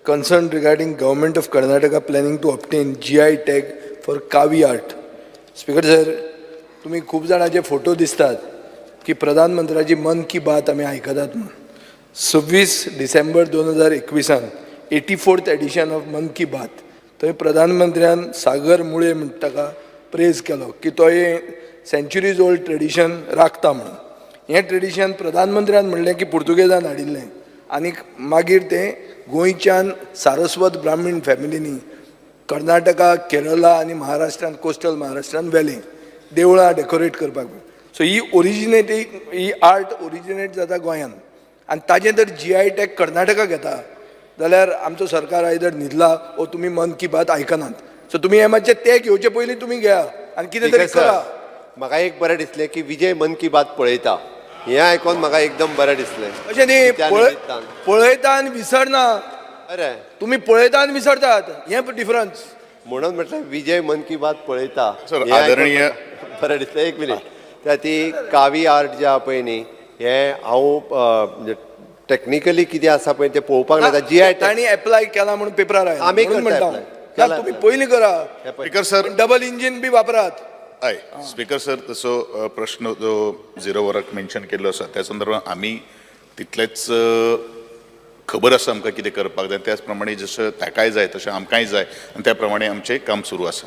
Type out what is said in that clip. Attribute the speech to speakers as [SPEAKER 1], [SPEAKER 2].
[SPEAKER 1] concerned regarding Government of Karnataka planning to obtain GI tag for Kavi art. Speaker sir, तुम्ही खूप जणांचे photo दिसतात की प्रधानमंत्र्याची मन की बात आम्ही ऐकतात म्हणून 26 डिसेंबर 2021 84th एडिशन ऑफ मन की बात थंय प्रधानमंत्र्यान सागर मुळे म्हणटा ताका प्रेज केलो की तो हे सेंच्युरीज ओल्ड ट्रेडिशन राखता म्हणून हें ट्रेडिशन प्रधानमंत्र्यान म्हणलें की पुर्तुगेजान हाडिल्लें आनी मागीर तें गोंयच्यान सारस्वत ब्राह्मीण फॅमिलीनी कर्नाटका केरला आनी महाराष्ट्रान कोस्टल महाराष्ट्रान व्हेलें देवळां डेकोरेट करपाक सो ही आर्ट ओरिजिनेट जाता गोंयान आनी ताजें जर GI टॅग कर्नाटका घेता जाल्यार आमचो सरकार आयदर न्हिदला ओ तुमी मन की बात आयकनात सो तुमी हे मातशें ते घेवचे पयलीं तुमी घेया आनी कितें तरी करा.
[SPEAKER 2] म्हाका एक बरें दिसलें की विजय मन की बात पळयता हें आयकोन म्हाका एकदम बरें दिसलें.
[SPEAKER 1] अशें न्ही पळयता आनी विसरना
[SPEAKER 2] अरे
[SPEAKER 1] तुमी पळयता आनी विसरतात हें डिफरन्स
[SPEAKER 2] म्हणून म्हटलें विजय मन की बात पळयता
[SPEAKER 3] सर, आदरणीय
[SPEAKER 2] बरें दिसलें. एक मिनीट त्या ती कावी आर्ट जे आहा पळय न्ही हें हांव टॅक्निकली कितें आसा पळय तें पळोवपाक लागता GI
[SPEAKER 1] तांणी एप्लाय केला म्हणून पेपरार
[SPEAKER 2] आमी
[SPEAKER 1] म्हणटा
[SPEAKER 2] करता
[SPEAKER 1] तुम्ही पयलीं करा
[SPEAKER 3] स्पीकर सर
[SPEAKER 1] डबल इंजिन बी वापरात.
[SPEAKER 3] हय स्पीकर सर तसो प्रश्न जो 0 वराक मेन्शन केल्लो आसा त्या संदर्भात आमी तितलेच खबर आसा आमकां कितें करपाक जाय त्याच प्रमाणे जशें ताकाय जाय तशें आमकांय जाय आनी त्या प्रमाणे आमचें काम सुरू आसा.